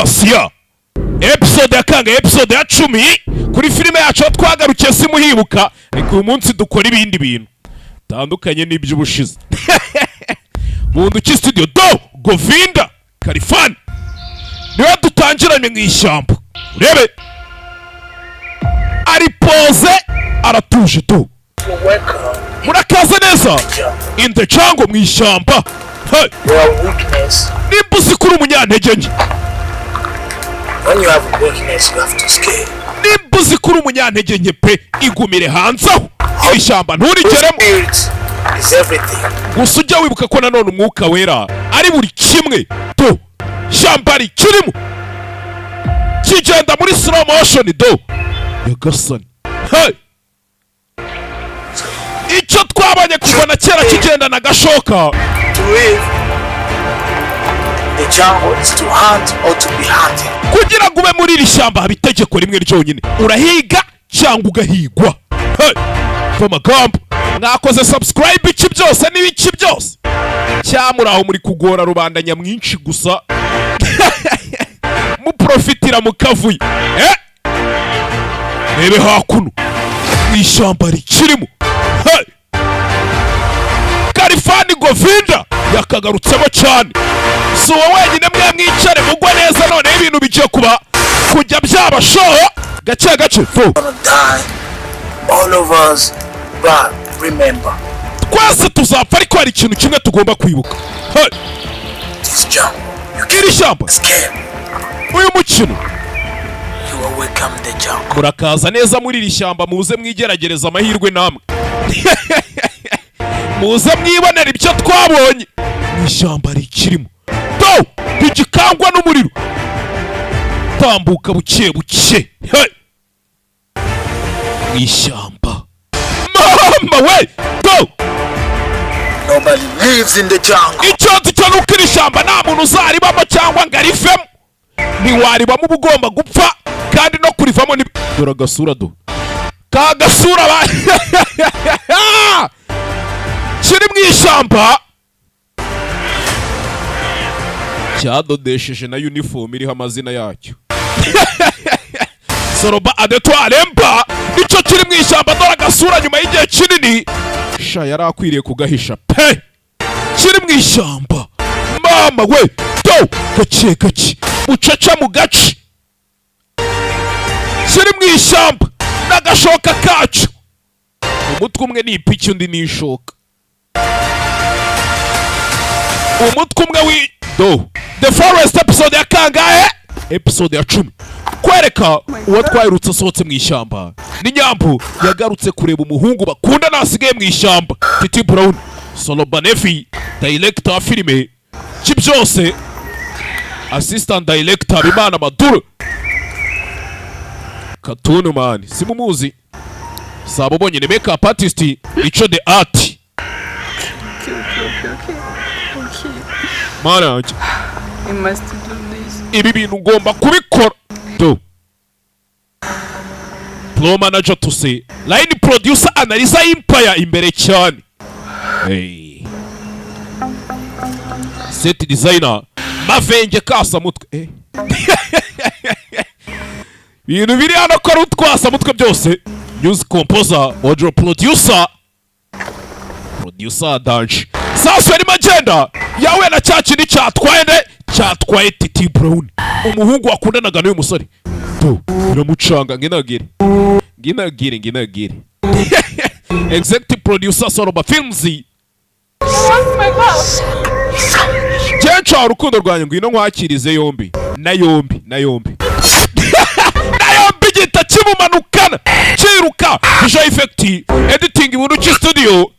pasiya episode ya kanga episode ya 10 kuri filime yacu twagarukiye simuhibuka ariko uyu munsi dukora ibindi bintu tandukanye n'iby'ubushize bundu ki studio do Govinda Kalifani niwe dutangiranye mu ishyamba urebe ari pose aratuje do murakaza neza in the jungle mu ishyamba nimba uzi kuri umunyantege nke nimba uzi kuri umunyantege nke pe igumire hanze aho ishyamba nturigeremo gusa ujya wibuka ko nanone umwuka wera ari buri kimwe do shyamba rikirimo kigenda muri slow motion do yagasani icyo twabanye kuva na kera kigenda na gashoka kugira ngo ube muri iri shyamba haba itegeko rimwe ryonyine urahiga cyangwa ugahigwa amagambo mwakoze subscribe iki byose n'ibiki byose cyamura aho muri kugora rubanda nyamwinshi gusa muprofitira mukavuye rebe hakuno ishyamba rikirimo Kalifani Govinda yakagarutsemo cyane si wowe wenyine mwe mwicare mugwa neza none ibintu bigiye kuba kujya byaba shoho gace gace all of us but remember twese tuzapfa ariko hari ikintu kimwe tugomba kwibuka iri shyamba uyu mukino murakaza neza muri iri shyamba muze mwigeragereza amahirwe namwe muze mwibonera ibyo twabonye mu ishyamba rikirimo do ntigikangwa n'umuriro tambuka buke buke mu ishyamba mama we do nobody lives in the jungle icyo cyo nuko iri shyamba nta muntu uzaribamo cyangwa ngo arivemo ntiwaribamo uba ugomba gupfa kandi no kurivamo dore agasura do ka gasura kiri mu ishyamba cyadodesheje na uniform iriho amazina yacyo soroba adetware mba nicyo kiri mu ishyamba dore agasura nyuma y'igihe kinini sha yari akwiriye kugahisha pe kiri mu ishyamba mama we do gake gake ucaca mu gace kiri mu ishyamba n'agashoka kacu umutwe umwe ni ipiki undi ni ishoka umutwe umwe do the forest episode ya kangahe episode ya 10 kwereka uwo twayirutse asohotse mu ishyamba ni nyambo yagarutse kureba umuhungu bakunda nasigaye mu ishyamba Titi Brown Solo Banefi director wa filime cyose assistant director Bimana Maduro Cartoon man simumuzi sabo bonyine makeup artist ico the art Maraj you must do this ibi bintu ngomba kubikora do Pro manager to say line producer analyze empire imbere cyane set designer mavenge kasa mutwe ibintu biri hano ko rutwasa mutwe byose music composer audio producer danje sasa yari magenda yawe na cyakindi cyatwaye Titi Brown umuhungu wakundanaga n'uyu musore to biramucanga nginagire executive producer Soroba Films Jencha urukundo rwanyu ngwino nkwakirize yombi na yombi gita kimumanukana kiruka visual effect editing ibintu ki studio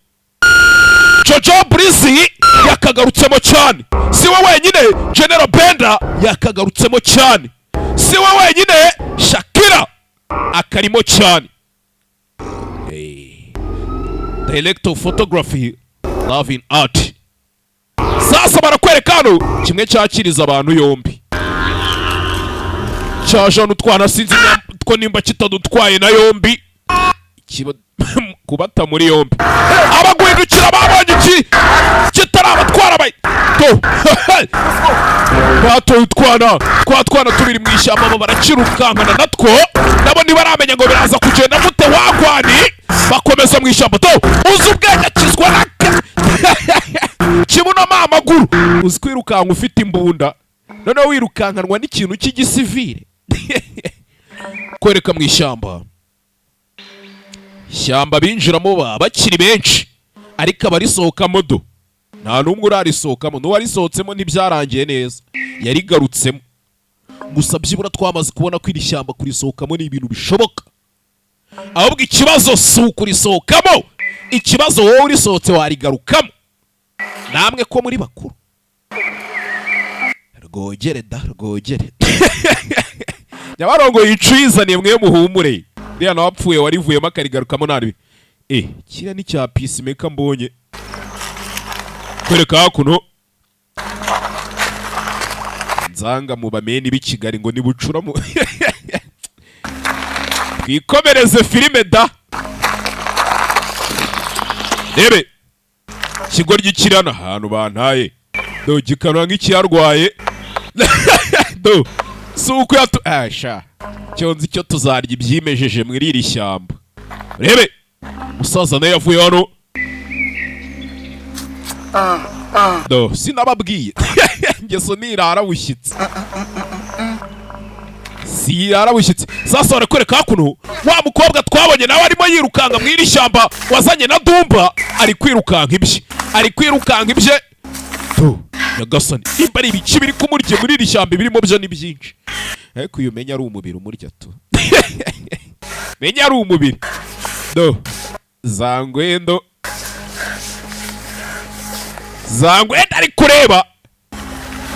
jojo breezy yakagarutsemo cyane si we wenyine jeneral benda yakagarutsemo cyane si we wenyine Shakira akarimo cyane director of photography love in art sasa barakwereka hano kimwe cyakiriza abantu yombi cyaje n'utwana sinzi ko nimba kitadutwaye na yombi kubata muri yombi. Abaguhindukira babonye iki kitarabatwara batoye utwana tubiri mu ishyamba barakirukankana natwo nabo ntibaramenya ngo biraza kugenda gute wagwani bakomeza mu ishyamba uzi ubwenge akizwa na kibuno amaguru uzi kwirukanka ufite imbunda noneho wirukankanwa n'ikintu cy'igisivire kwereka mu ishyamba binjiramo bakiri benshi ariko abarisohokamo nta n'umwe urarisohokamo n'uwarisohotsemo ntibyarangiye neza yarigarutsemo gusa byibura twamaze kubona ko iri shyamba kurisohokamo ni ibintu bishoboka ahubwo ikibazo si ukurisohokamo ikibazo wowe urisohotse warigarukamo namwe ko muri bakuru rwogere Nyabarongo yicizaniye mwe muhumure riya nawapfuye warivuyemo akarigarukamo nabi kiriya ni cya peacemaker mbonye kwereka hakuno nzanga mu bameni b'Ikigali ngo nibucuramo twikomereze filime rebe kigoryi kirana ahantu bantaye gikanwa nk'ikiyarwaye suko cyonzi icyo tuzarya ibyimejeje muri iri shyamba rebe musaza nawe yavuye hano sinababwiye ngeso nirara bushyitse sasa barakwereka hakuno wa mukobwa twabonye nawe arimo yirukanga mu iri shyamba wazanye na Dumba ari kwirukanka ibye Nyagasani nimba ari ibiki biri kumurya muri iri shyamba birimo byo ni byinshi ariko uyu menya ari umubiri umurya menya ari umubiri Zangwendo ari kureba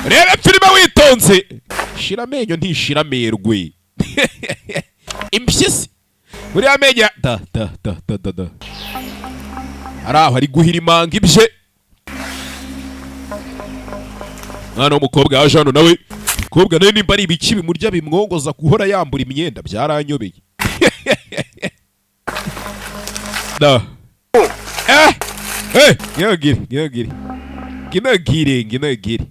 rebe filime witonze shira amenyo ntishira amerwe impyisi buriya amenya araho ari guhira imanga ibye mwana w'umukobwa yaje hano nawe umukobwa nawe nimba ari ibiki bimurya bimwongoza guhora yambura imyenda byaranyobeye Ginagire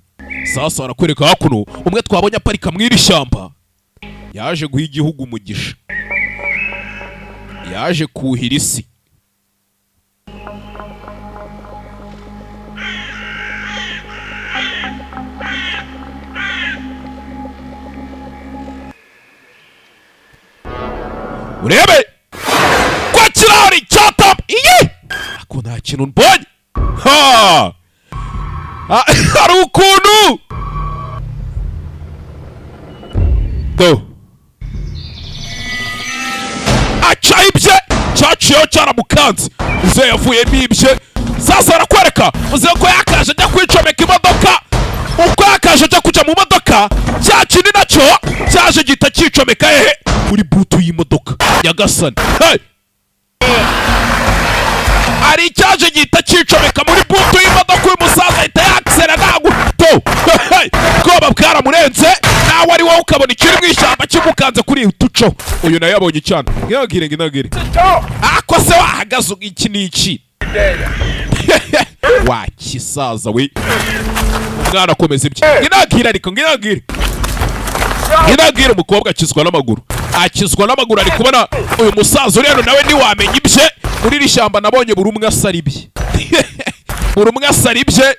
sasa barakwereka hakuno umwe twabonye aparika mu iri shyamba yaje guha igihugu umugisha yaje kuhira isi urebe kwa kirahuri cyatamba ako nta kintu mbonye hari ukuntu aca ibye cyaciyeho cyaramukanze uze yavuye n'ibye sasa barakwereka uze ko yakaje ajya kwicomeka imodoka uko yakaje ajya kujya mu modoka cya kindi nacyo cyaje gihita cyicomeka muri butu y'imodoka Nyagasani ari icyaje gihita cyicomeka muri butu y'imodoka uyu musaza ahita yakisera bwoba bwaramurenze nawe ari wowe ukabona ikiri mu ishyamba kimukanze kuri utuco uyu nawe yabonye icyana nginagire ako se wahagaze iki n'iki wakisaza we umwana akomeza ibye nginagire umukobwa akizwa n'amaguru ari kubona uyu musaza uri hano nawe ntiwamenya ibye muri iri shyamba nabonye buri umwe asara ibye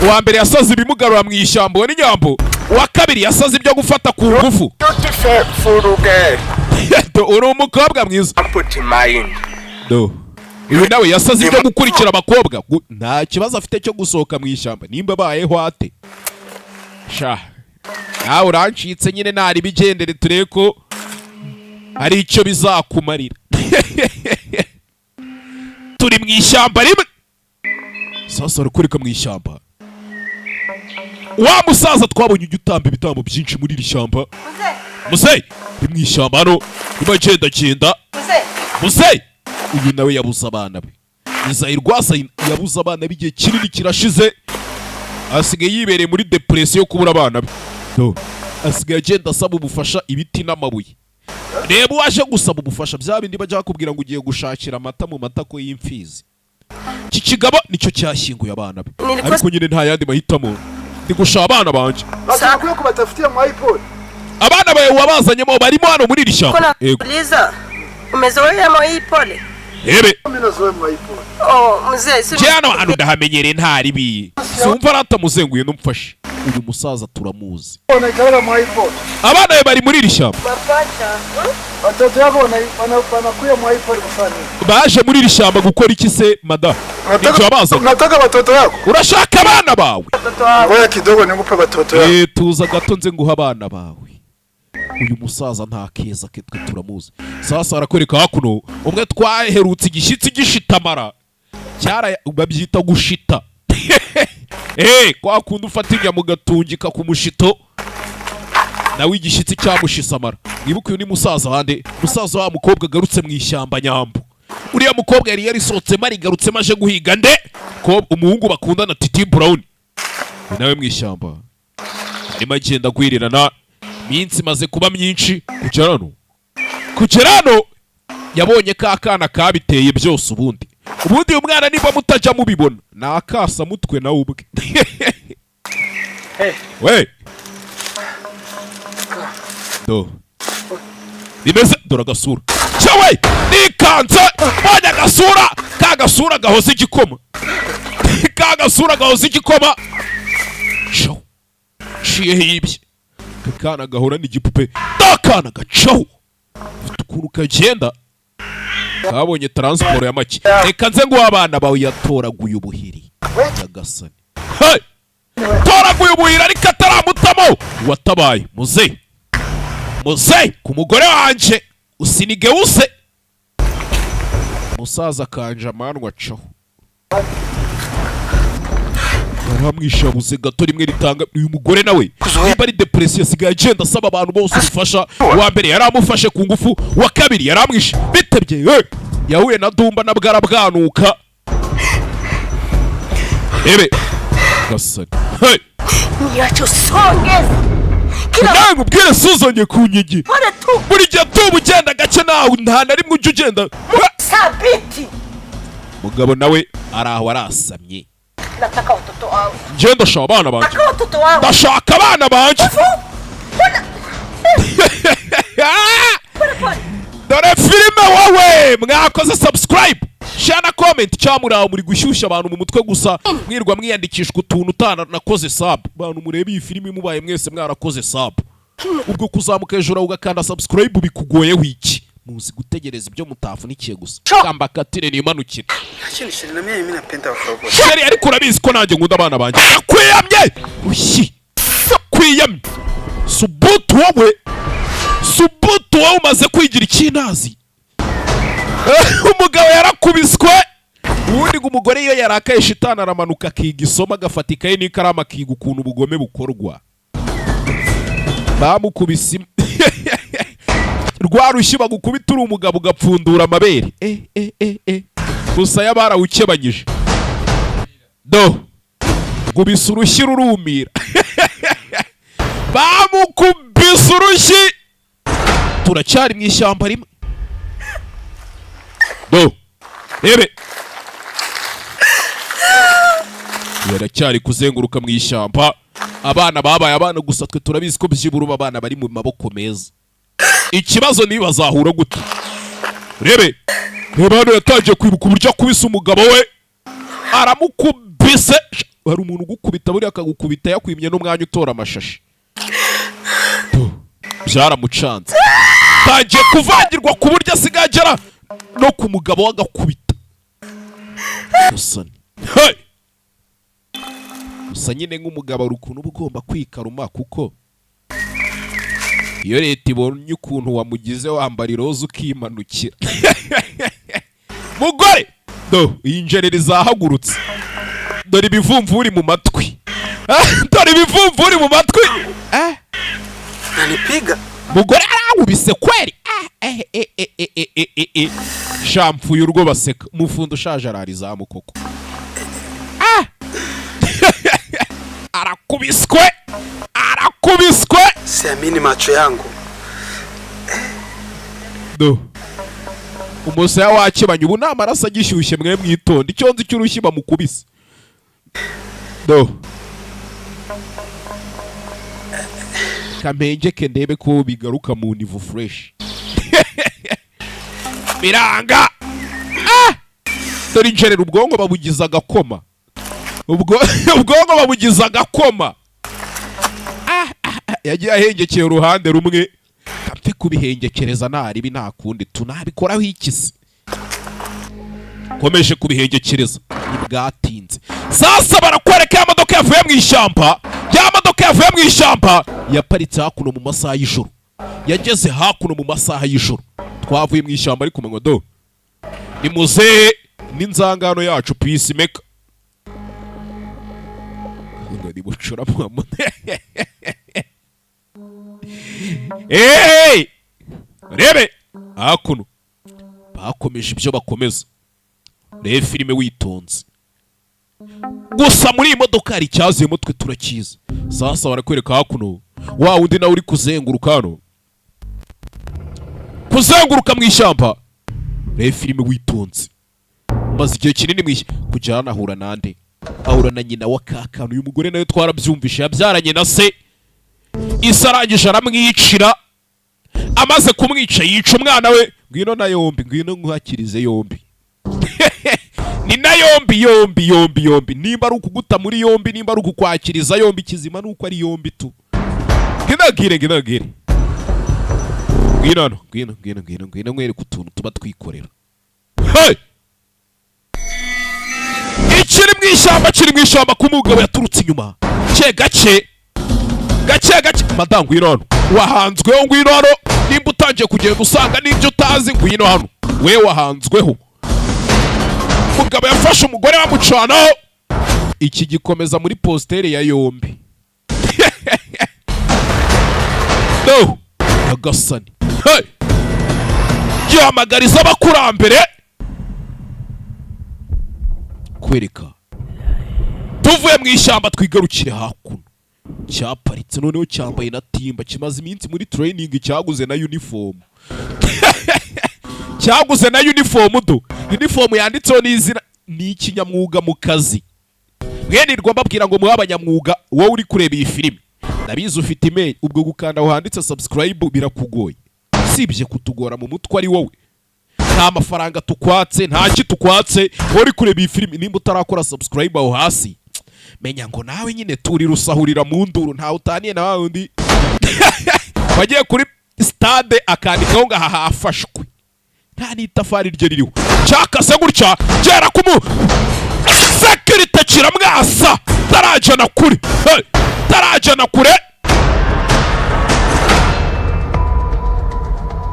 uwa mbere yasaze ibimugarura mu ishyamba we n'inyambo uwa kabiri yasaze ibyo gufata ku ngufu uri umukobwa mwiza uyu nawe yasaze ibyo gukurikira abakobwa nta kibazo afite cyo gusohoka mu ishyamba nimba abayeho ate nawe urancitse nyine ntari bigendere turebe ko hari icyo bizakumarira turi mu ishyamba rimwe sasa barakureka mu ishyamba wa musaza twabonye ujya utamba ibitambo byinshi muri iri shyamba muzeyi uri mu ishyamba hano urimo agendagenda muzeyi uyu nawe yabuze abana be Nizahirwasa yabuze abana b'igihe kinini kirashize asigaye yibereye muri depression yo kubura abana be asigaye agenda asaba ubufasha ibiti n'amabuye reba waje gusaba ubufasha bya bindi bajya bakubwira ngo ugiye gushakira amata mu matako y'imfizi. Iki kigabo nicyo cyashyinguye abana be, ariko nyine nta yandi mahitamo, ndi gushaka abana banje. Basakwiye kubatafitiye mu iPod. Abana bawe wabazanyemo barimo hano muri iri shyamba. Yego. Umezoea mu iPod? Ebe. Mzee, cyane hano ndahamenyereye nta ribi. Sumva aratamuzenguye n'umfashe. Uyu musaza turamuzi. Abana be bari muri iri shyamba. Watoto yako wanakuya mu iPod kufanya. Baje muri iri shyamba gukora iki se madam? Nataka watoto yako. Urashaka abana bawe? Ngoya kidogo nigupe watoto yako. Tuza gato nze nguha abana bawe. Uyu musaza nta keza ke twe turamuzi. Sasa arakwereka hakuno umwe twaherutse igishyitsi gishitamara. Cyara babyita gushita. Kwa kundi ufatinya mu gatungika ku mushito. Nawe igishyitsi cyamushisamara. Nibuka uyu ni musaza wande, musaza wa mukobwa garutse mu ishyamba nyambo. Uriya mukobwa yari yarisohotse mari garutse maje guhiga nde ko umuhungu bakundana Titi Brown. Nawe mu ishyamba. Arimo agenda gwirirana. Minsi maze kuba myinshi kugerano yabonye ka kana kabiteye byose ubundi uyu mwana niba mutajya mubibona nakasa mutwe na ubwe. We bimeze dora gasura cyawe nikanze banya gasura ka gasura gahoze igikoma ka gasura gahoze igikoma sho shiye hibye kana gahora n'igipupe dakana gacaho ukuntu kagenda kabonye transport ya make reka nze ngo abana bawe yatoraguye ubuhiri yagasani toraguye ubuhiri ariko ataramutamo watabaye muze ku mugore wanje usinige use musaza kanje amanwa acaho baramwishabuze gato rimwe ritanga uyu mugore nawe niba ari depression asigaye agenda asaba abantu bose ubufasha. Wa mbere yaramufashe ku ngufu, wa kabiri yaramwishe bitebye yahuye na Dumba na bwarabwanuka. Ebe gasani niyacho songeza nangu bwire suzonye ku nyigi buri gihe tuba ugenda gace nawe nta na rimwe ujya ugenda sabiti. Mugabo nawe araho arasamye. Nataka watoto wangu. Njye ndashaka abana banje. Nataka watoto wangu. Ndashaka abana banje. Dore filime wowe mwakoze subscribe. Shana comment cyamuraho muri gushyushya abantu mu mutwe gusa mwirwa mwiyandikishwa utuntu utana nakoze sub. Abantu murebe iyi filime mubaye mwese mwarakoze sub. Ubwo kuzamuka hejuru ugakanda subscribe bikugoye wiki. Muzi gutegereza ibyo mutafunikiye gusa. Kamba katire nimanukire. Shini na mimi napenda watoto. Sheri ariko urabizi ko nanjye ngunda abana banje. Kwiyamye. Ushi. Kwiyamye. Subutu wowe umaze kwigira ikinazi. Umugabo yarakubiswe. Ubundi ngo umugore iyo yarakaye shitani aramanuka akiga isomo agafatika ye n'ikaramu akiga ukuntu ubugome bukorwa. Bamukubise rwarushye bagukubita uri umugabo ugapfundura amabere. Gusa yabarawukebanyije. Gubisa urushyi rurumira. Bamukubise urushyi. Turacyari mu ishyamba rimwe. Ebe yaracyari kuzenguruka mu ishyamba. Abana babaye abana gusa twe turabizi ko byibura abana bari mu maboko meza. Ikibazo ni bazahura gute? Rebe hano yatangiye kwibuka uburyo akubise umugabo we aramukubise. Hari umuntu ugukubita buri akagukubita yakwimye n'umwanya utora amashashi. Byaramucanze tangiye kuvangirwa ku buryo asigagera no ku mugabo wagakubita. Gusa nyine nk'umugabo ari ukuntu uba ugomba kwikaruma kuko iyo leta ibonye ukuntu wamugize wambara iroza ukimanukira. Mugore iyi njereri zahagurutse. Dore ibivumvuri mu matwi. Dore ibivumvuri mu matwi. Nanipiga. Mugore arangubise kweri. Shampfu y'urwo baseka. Umufundo ushaje ararizamu koko. Arakubiswe. Siamini macho yangu. umusaya wakibanye ubu namaraso agishyushye mwe mwitonde icyo nzi cy'urushyi bamukubise do kampengeke ndebe ko bigaruka mu nivo fresh biranga dore injerera ubwonko babugiza agakoma ubwonko babugiza agakoma yagiye ahengekeye uruhande rumwe kapfe kubihengekereza ntaribi nta kundi tunabikoraho ikisi komeje kubihengekereza ibwatinze sasa barakwereka ya modoka yavuye mu ishyamba yaparitse hakuno mu masaha y'ijoro yageze hakuno mu masaha y'ijoro twavuye mu ishyamba ariko manywa do ni muzehe n'inzangano yacu peacemaker ngari bucura mwa rebe hakuno bakomeje ibyo bakomeza rebe filime witonze gusa muri iyi modoka hari icyazuyemo twe turakiza sasa barakwereka hakuno wa wundi nawe uri kuzenguruka mu ishyamba rebe filime witonze maze igihe kinini mwishyamba kujyana ahura nande ahura na nyina wa kakano uyu mugore nawe twarabyumvishe yabyaranye na se isa arangije aramwicira amaze kumwica yica umwana we ngwino na yombi ngwino nkuhakirize yombi ni na yombi nimba ari ukuguta muri yombi nimba ari ukukwakiriza yombi kizima nuko ari yombi tu nginagire ngwino mwereke utuntu tuba twikorera kiri mu ishyamba ku mugabo yaturutse inyuma gake madamu ngwino hano wahanzweho ngwino hano nimba utangiye kugenda usanga n'ibyo utazi ngwino hano we wahanzweho umugabo yafashe umugore bamucanaho iki gikomeza muri positeri ya yombi no agasani gihamagariza abakurambere kwereka tuvuye mu ishyamba twigarukire hakuno cyaparitse noneho cyambaye na timba kimaze iminsi muri training cyaguze na uniform uniform yanditseho n'izina ni ikinyamwuga mu kazi mwenirwa mbabwira ngo muha abanyamwuga wowe uri kureba iyi filime ndabizi ufite email ubwo gukanda aho handitse subscribe birakugoye sibye kutugora mu mutwe ari wowe nta mafaranga tukwatse nta kitukwatse wowe uri kureba iyi filime nimba utarakora subscribe aho hasi menya ngo nawe nyine turi rusahurira mu nduru nta utaniye na wundi wagiye kuri stade akandikaho ngo aha hafashwe nta n'itafari rye ririho cyakase gutya gera kumu sekirite kiramwasa tarajana kure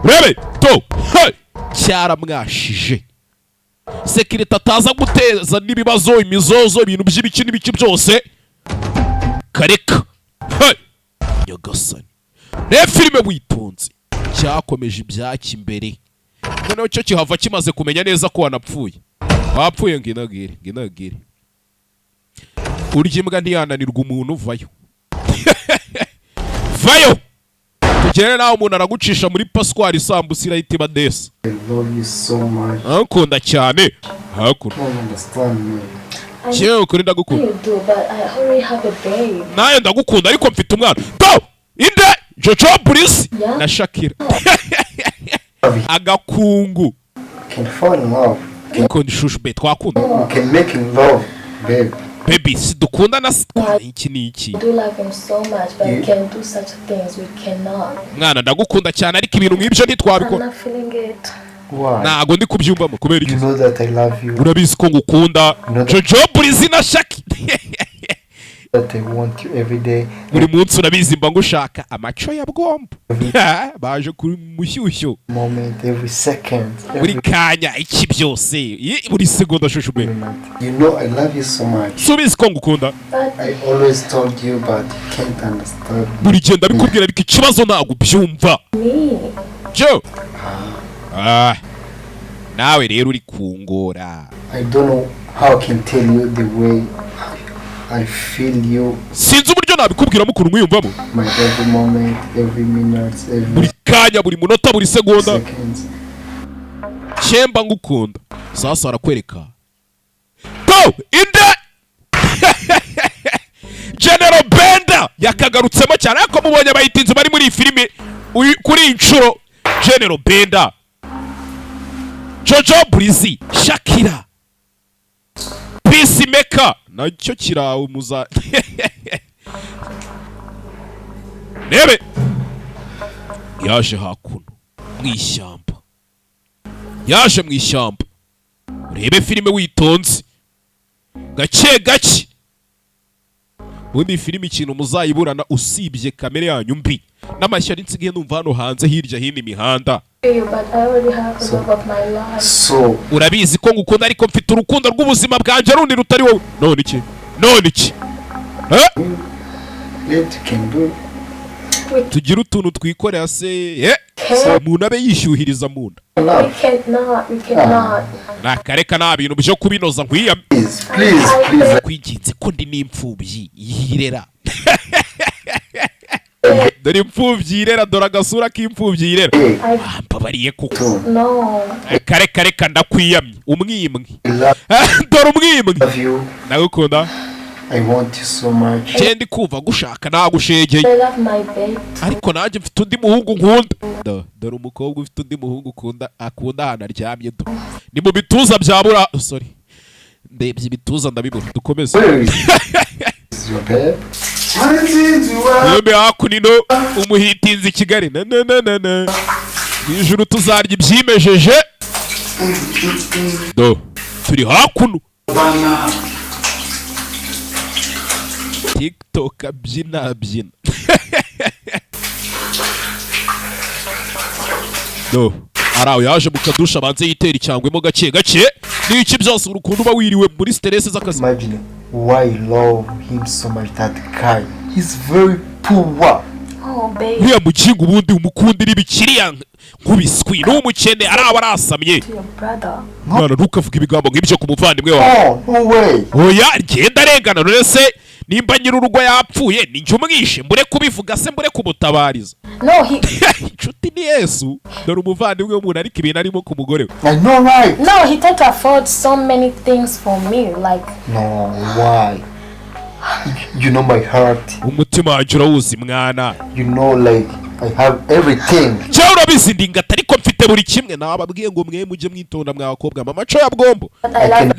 rebe to cyaramwashije sekirite ataza guteza n'ibibazo imizozo ibintu by'ibiki n'ibiki byose kareka nyagasani reba filime witonze cyakomeje ibyaki imbere noneho cyo kihava kimaze kumenya neza ko wanapfuye wapfuye nginagire urya imbwa ntiyananirwa umuntu vayo tugere nawe umuntu aragucisha muri paswari isambusa irahita iba desa nkunda cyane kimwe ukuri ndagukunda nawe ndagukunda ariko mfite umwana to inde jojo breezy na Shakira agakungu ukunda ishusho be twakunda baby si dukunda na iki ni iki mwana ndagukunda cyane ariko ibintu nk'ibyo ntitwabikora ntago ndi kubyumvamo kubera iki urabizi ko ngukunda jojo breezy na Shakira buri munsi urabizi mba ngushaka amaco ya bwombo baje kuri mushyushyo buri kanya iki byose buri segonda shushu be subizi ko ngukunda buri gihe ndabikubwira ariko ikibazo ntabwo ubyumva jo nawe rero uri kungora I feel you. Sinzi uburyo nabikubwiramo ukuntu mwiyumvamo. My every moment, every minute, every buri kanya, buri munota, buri segonda. Chemba ngukunda. Sasa arakwereka. To inde General Benda yakagarutsemo cyane ariko mubonye abayitinze bari muri filime kuri inshuro. General Benda, Jojo, Breezy, Shakira, Peacemaker nacyo kirawe muza Nebe yaje hakuno mwishyamba. Yaje mwishyamba. Urebe filime witonze. Gake gake. Ubundi filime ikintu muzayiburana usibye kamere yanyu mbi. N'amashyari nsigaye numva hano hanze hirya hino imihanda. So Urabizi ko ngukunda ariko mfite urukundo rw'ubuzima bwanjye rundi rutari wowe. None iki? Tugira utuntu twikorera se umuntu abe yishyuhiriza mu nda. we cannot. Nakareka nta bintu byo kubinoza nkwiyame. please. Kwinginze ko ndi n'imfubyi yirera. Dore imfubyi yirera, dore agasura k'imfubyi yirera. Mbabariye kuko. No. Kareka ndakwiyamye umwimwe. Dore umwimwe. Nagukunda. I want you so much. Kendi kuva gushaka nagushegeye. I love my babe. Ariko nanjye mfite undi muhungu nkunda. Dore umukobwa ufite undi muhungu akunda ahantu aryamye do. Ni mu bituza byabura. Sorry. Ndebye ibituza ndabibura. Dukomeze. Your babe. Yembe hakunino umuhitinzi Kigali. Na. Ijuru tuzarya ibyimejeje. Do. Turi hakuno. TikTok abyina. No. Arawe yaje mukadusha banze yitera icyangwemo gake n'iki byose urukundo uba wiriwe muri stress z'akazi. Imagine why I love him so much, that guy. He's very poor. Oh, babe. Uriya mukingo ubundi umukundira ibikiriya nk'ubiswi n'umukene araba arasamye. To your brother. Mwana ntukavuga ibigambo nk'ibyo ku muvandimwe wawe. Oh, no way. Oya genda arengana none se nimba nyir'urugo yapfuye ni njye umwishe mbure kubivuga se mbure kumutabariza. No, he. Inshuti ni Yesu. Dore umuvandimwe w'umuntu ariko ibintu arimo ku mugore we. I know, right? No, he can't afford so many things for me. Like. No, why? You know my heart. Umutima wanjye urawuzi mwana. You know, like, I have everything. Cyawe urabizi ndingata ariko mfite buri kimwe. Nababwiye ngo mwe mujye mwitonda mwabakobwa mamaco ya bwombo. But I love.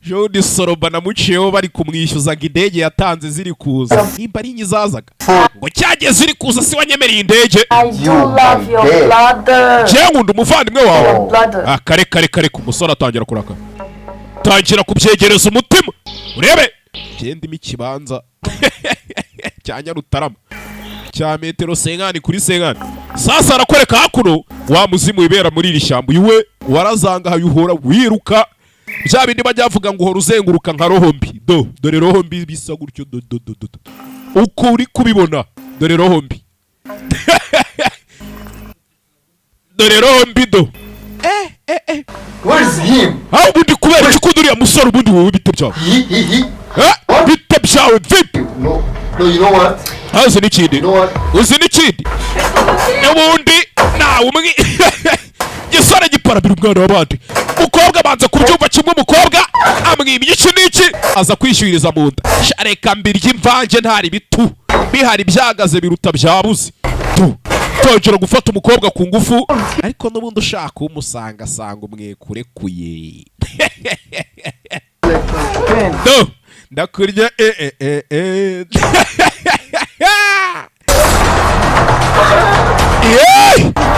Jodi Soroba namuciyeho bari kumwishyuzaga indege yatanze ziri kuza. Nimba ari inyizazaga. Ngo cyageze ziri kuza si wanyemereye indege. I do love your brother. Je nkunda umuvandimwe wawe. Your brother. Kare umusore atangira kuraka. Tangira kubyegereza umutima. Urebe. Genda ikibanza. Cyanya Rutarama. Cya metero 50 kuri 50. Sasa arakwereka hakuno wa muzimu wibera muri iri shyamba. Yuwe warazanga hayuhora wiruka. Bya bindi bajyavuga ngo uhora uzenguruka nka roho mbi. Dore roho mbi bisa gutyo do. Uko uri kubibona. Dore roho mbi. Dore roho mbi do. Where is him? Aho ubundi kubera iki kunduriya musore ubundi wowe bite byawe? Bite byawe vipi? No, you know what? Uzi n'ikindi? You know what? Uzi n'ikindi? N'ubundi nawe umwe gisore giparabira umwana w'abandi. Umukobwa banza kubyumva kimwe umukobwa amwimye iki n'iki aza kwishyuririza mu nda. Reka mbirya imvange ntari bitu. Bihari byagaze biruta byabuze. Tongera gufata umukobwa ku ngufu ariko n'ubundi ushaka umusanga umwekurekuye. Do ndakurya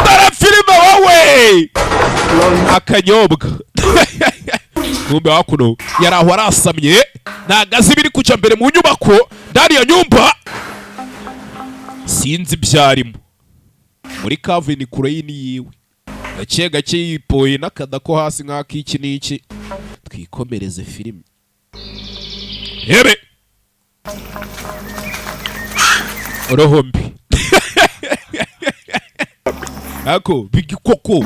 dore filime wowe akanyobwa. Kumbe hakuno yari aho arasamye ntagaze ibiri kuca mbere mu nyubako ndani ya nyumba sinzi ibyarimo muri kavini kure y'ini yiwe gake yipoye n'akada ko hasi nk'akiki n'iki. Twikomereze filime. Yebe roho mbi. Ako bigi koko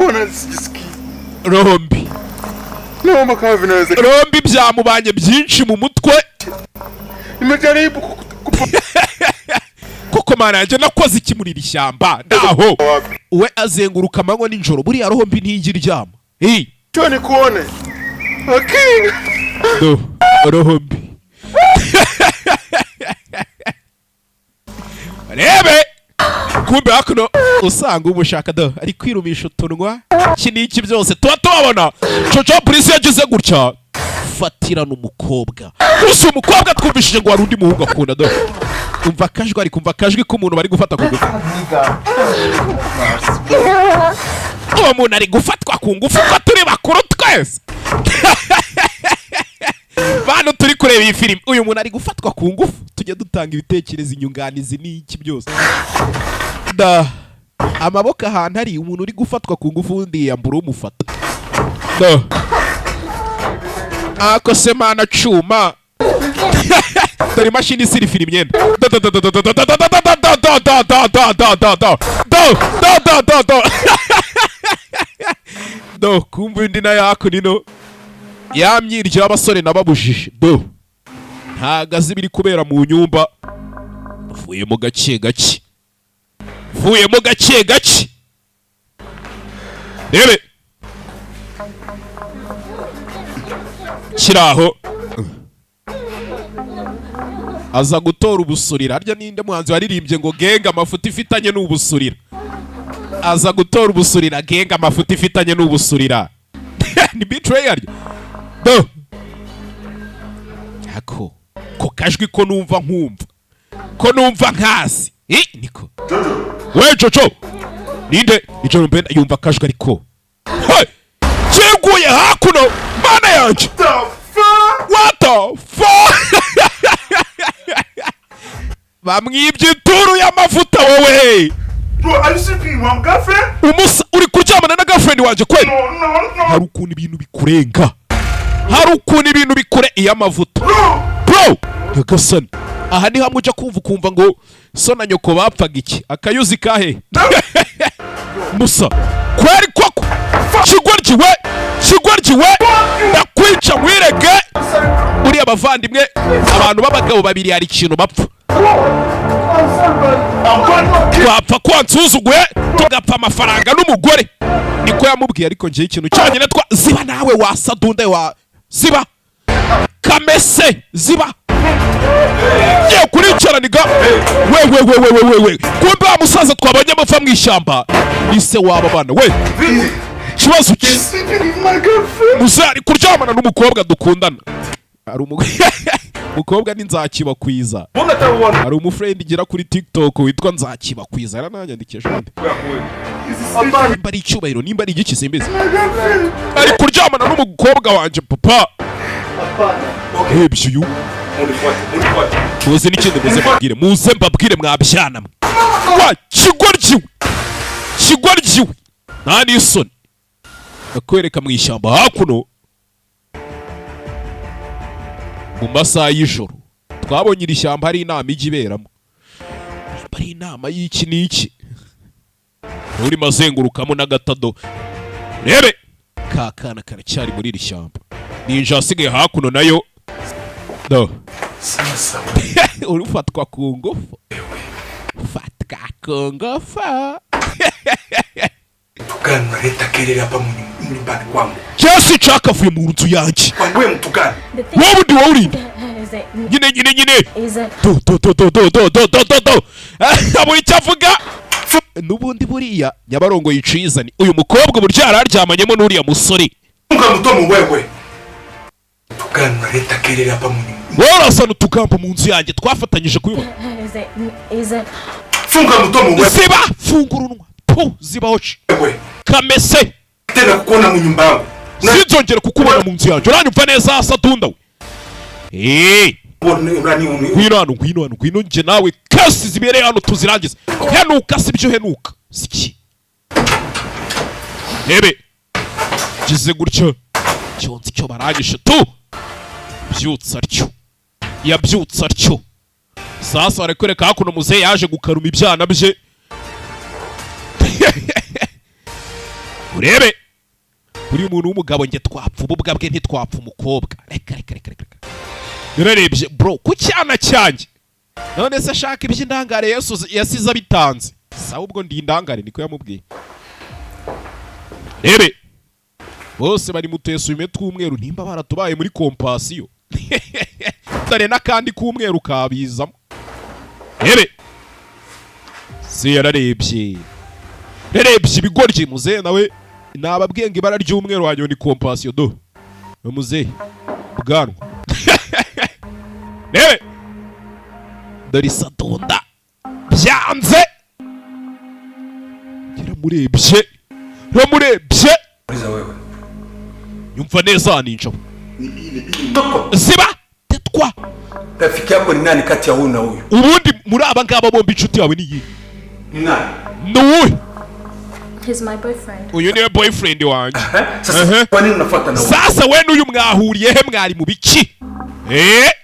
roho mbi. Roho mbi byamubanye byinshi mu mutwe. Koko ariko mana yanjye nakoze iki muri iri shyamba naho we azenguruka amanywa n'ijoro buriya roho mbi ntigira iryama Njoo nikuone. Okay. do roho mbi rebe kumbe hakuno usanga umushaka do ari kwirumisha utunwa iki n'iki byose tuba tubabona jojo breezy yagize gutya fatirana umukobwa gusa umukobwa twumvishije ngo hari undi muhungu akunda do umva akajwi ari kumva akajwi k'umuntu bari gufata ku ngufu uwo muntu ari gufatwa ku ngufu ko turi bakuru twese bantu turi kureba iyi filime uyu muntu ari gufatwa ku ngufu tujya dutanga ibitekerezo inyunganizi n'iki byose da amaboko ahantu hari umuntu uri gufatwa ku ngufu undi yambura umufata da ako se mana cuma dore imashini isira ifira imyenda do kumva indi na yako nino yamyiryo y'abasore nababujije do ntago azi ibiri kubera mu nyumba vuyemo gake gake rebe kiraho aza gutora ubusurira harya ninde muhanzi waririmbye ngo genga amafuti ifitanye n'ubusurira aza gutora ubusurira genga amafuti ifitanye n'ubusurira ni betray harya do ako ko kajwi ko numva nkumva ko numva nkazi niko we jojo ninde ijoro benda yumva kajwi ariko cyeguye hakuno mana yanjye what the fuck bamwibye ituru y'amavuta wowe Bro, are you sleeping with my girlfriend? umusa uri kuryamana na girlfriend wanje kweli No. hari ukuntu ibintu bikurenga hari ukuntu ibintu bikure iy'amavuta bro yagasani aha ni hamwe ujya kumva ngo so na nyoko bapfaga iki akayuzi kahe musa kweri koko kigoryiwe ndakwica mwirege uriya bavandimwe abantu b'abagabo babiri hari ikintu bapfa twapfa kwansuzuguye tugapfa amafaranga n'umugore niko yamubwiye ariko ngiye ikintu cyonyine ziba nawe wasadunde wa ziba kamese ziba ye kuricaraniga we kumbe wa musaza twabonye amapfa mu ishyamba nise waba bana we kibazo ki musa ari kuryamana n'umukobwa dukundana ari umukobwa ni nzakibakwiza hari umufriend igira kuri TikTok witwa nzakibakwiza yarananyandikije undi nimba ari icyubahiro nimba ari igiki simbizi ari kuryamana n'umukobwa wanje papa hebye uyu muze n'ikindi muze mbabwire mwabyana mwe wa kigoryiwe nta n'isoni nakwereka mu ishyamba hakuno mu masaha y'ijoro twabonye iri shyamba hari inama ijya iberamo nimba ari inama y'iki n'iki uri mazengurukamo n'agatado rebe kakana karacyari muri iri shyamba ninja asigaye hakuno nayo do urufatwa ku ngufu fatwa ku ngufu Tukana leta kelele hapa nyumbani kwangu. Kiasi chaka avuye mu nzu yanjye. Wewe mtukana. Wowe ndi wowe urinde. Nyine. Do. Abo icyavuga. Nubundi buriya Nyabarongo yicizani. Uyu mukobwa burya araryamanyemo n'uriya musore. Unga mutomo wewe. Tukana leta kelele hapa Warasa n'utugambo mu nzu yanjye twafatanyije kuyuba. Funga mutomo wewe. Ziba fungurunwa. Ziba hoci. Wewe. Kamese. Tena kukuona mu nyumba yangu. Sinzongere kukubona mu nzu yanjye. Uranyumva neza asa dunda we. Ngwino nje nawe kasi zibereye hano tuzirangiza. Henuka sibyo henuka. Siki. Nebe. Gize gutyo. Cyonzi cyo baranyishe tu. Byutsa ryo. Yabyutsa ryo. Sasa arekoreka hakuno muze yaje gukaruma ibyana bye. Urebe uri umuntu w'umugabo nge twapfa ububwa bwe ntitwapfa umukobwa reka nararebye bro ku cyana cyanjye none se ashaka iby'indangare Yesu yasize abitanze sawa ubwo ndi indangare niko yamubwiye rebe bose bari mutesume tw'umweru nimba baratubaye muri kompasiyo dore n'akandi k'umweru kabizamo rebe se yararebye ibigoryi muzehe nawe nababwiye ngo ibara ry'umweru wanyu ni kompasiyo do muzehe bwanwa rebe dore isadonda byanze yaramurebye yumva neza ninjabo ziba tetwa rafiki yako ni nani kati ya huyu na huyu ubundi muri aba ngaba bombi inshuti yawe ni yihe ni nani nuwe He's my boyfriend. uyu niwe boyfriend wanjye sasa kwa nini unafuata na huyu sasa we n'uyu mwahuriye he mwari mu biki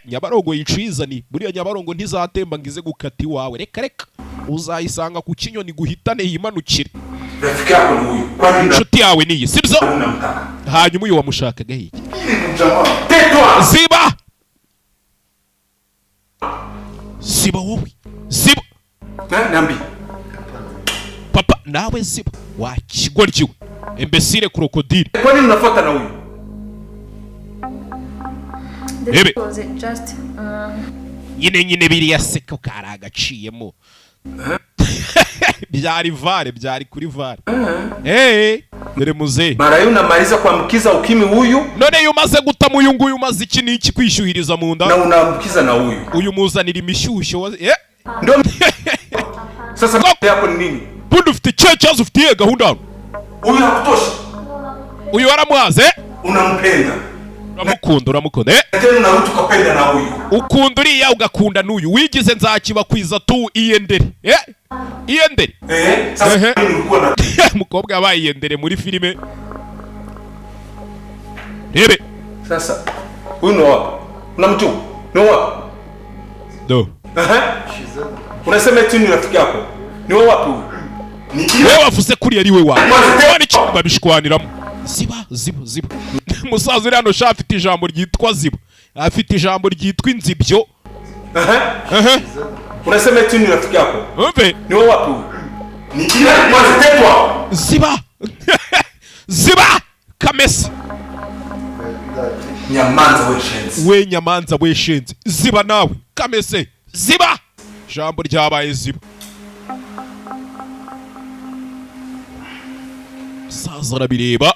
Nyabarongo yicizani buriya Nyabarongo ntizatemba ngize gukata iwawe reka uzayisanga ku kinyoni guhitane yimanukire rafiki yako ni huyu kwa nini inshuti yawe ni iyi sibyo unamtaka hanyuma uyu wamushakaga iki tetwa ziba wowe ziba nambi papa nawe ziba wakigoryiwe imbesire krokodile kwa nini unafuata na huyu Ebe. Was it just nyine biriya seka karagaciyemo byari kuri vare dore muzehe mara yuna unamaliza kuambukiza ukimwi huyu none iyo umaze gutama uyu nguyu umaze iki n'iki kwishyuhiriza mu nda na unaambukiza na huyu uyu muzanira imishyushyo ndio sasa yako ni nini bundi ufite cyecazo ufitiye gahunda hano huyu hakutoshi uyu waramuhaze unampenda uramukunda tena unarudi ukapenda na huyu ukunda uriya ugakunda n'uyu wigize nzakibakwiza tu iyendere iyendere sasa ulikuwa na umukobwa yabaye iyendere muri filime rebe sasa huyu ni wapi unamjua ni wapi do unasema eti ni rafiki yako ni wapi huyu ni wewe wavuze kuri ari we wawe wani cyumba bishwaniramo ziba musaza uri hano sha afite ijambo ryitwa ziba afite ijambo ryitwa inzibyo unasema eti ni rafiki yako umve ni wapi huyu ni kwanza tetwa ziba kamese nyamanza we shenzi ziba nawe kamese ziba ijambo ryabaye ziba saza arabireba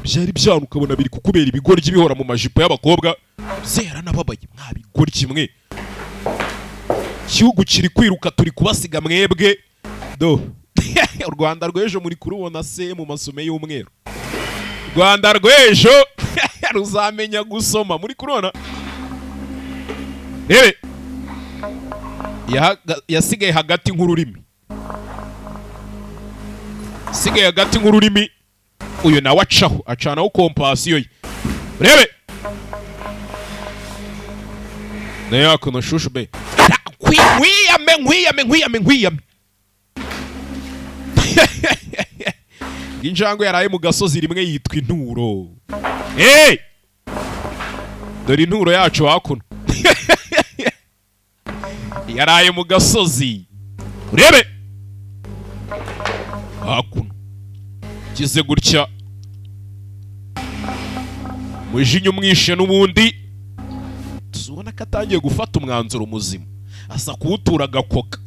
byari byanu ukabona biri kukubera ibigoryi bihora mu majipo y'abakobwa zera nababaye mwabigoryi mwe igihugu kiri kwiruka turi kubasiga mwebwe do u Rwanda rw'ejo muri kurubona se mu masume y'umweru Rwanda rw'ejo ruzamenya gusoma muri kurona rebe yasigaye hagati nk'ururimi uyu nawe acanaho kompasiyo ye rebe nayo yakuno shushu be nkwiyame injangwe yaraye mu gasozi rimwe yitwa inturo dore inturo yacu hakuno yaraye mu gasozi urebe hakuno kize gutya mujinya umwishe n'ubundi tuzubona ko atangiye gufata umwanzuro muzima asa kuwutura agakoka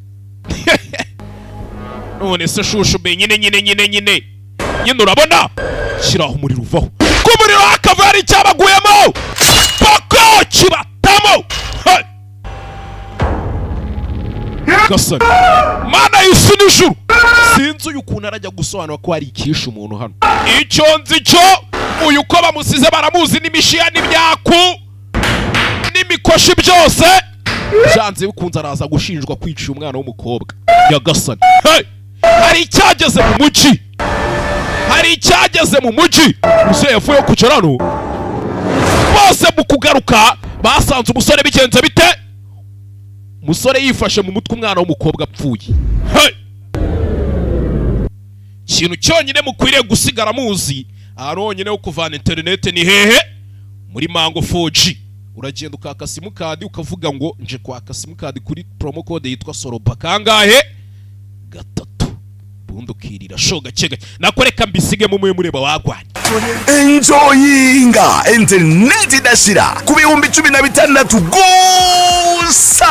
none se shushu be nyine urabona shyiraho umuriro uvaho ko umuriro w'akavari cyabaguyemo pako kibatamo gasani mana y'isi n'ijuru sinzi uyu ukuntu arajya gusobanura ko hari ikishe umuntu hano icyo nzi cyo uyu ko bamusize baramuzi n'imishiya n'imyaku n'imikoshi byose byanze bikunze araza gushinjwa kwica umwana w'umukobwa nyagasani hari icyageze mu mujyi umusore yavuye ku kiraro bose mu kugaruka basanze umusore bigenze bite umusore yifashe mu mutwe umwana w'umukobwa apfuye ikintu cyonyine mukwiriye gusigara muzi aronyine wo kuvana interinete ni hehe muri mango 4G uragenda ukaka simukadi ukavuga ngo nje kwaka simukadi kuri promo code yitwa soroba kangahe 3 bundi ukirira show gake nakoreka mbisige mu mureba wagwanye enjoyinga internet idashira ku bihumbi 16 gusa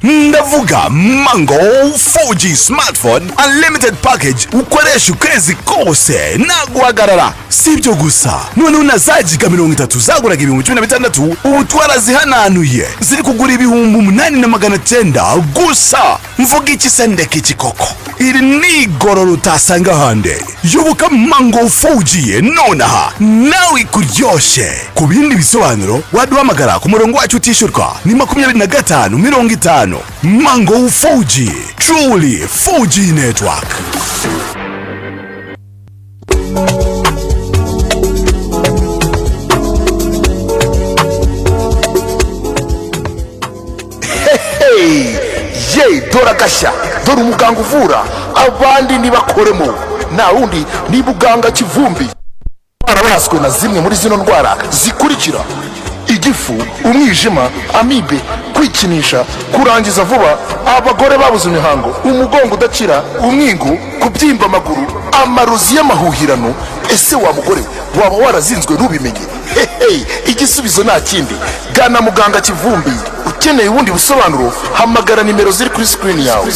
ndavuga mango 4G smartphone unlimited package ukoresha ukwezi kose naguhagarara sibyo gusa none unazajiga 30 zaguraga ibihumbi 16 ubu twarazihananuye ziri kugura ibihumbi 8,900 gusa mvuga iki sendeke ikikoko iri ni gororo utasanga hande yoboka mango 4G nonaha nawe kuryoshe ku bindi bisobanuro waduhamagara ku murongo wacu utishurwa ni 2550 mango 4G truly 4G network. Ye dora gasha dora umuganga uvura abandi nibakoremo na wundi ni buganga kivumbi barabaswe na zimwe muri zino ndwara zikurikira: igifu, umwijima, amibe, kwikinisha, kurangiza vuba, abagore babuze imihango, umugongo udakira, umwingu, kubyimba amaguru, amarozi y'amahuhirano. Ese wa mugore waba warazinzwe ntubimenye? Igisubizo nta kindi, gana muganga kivumbi. Ukeneye ubundi busobanuro hamagara nimero ziri kuri screen yawe.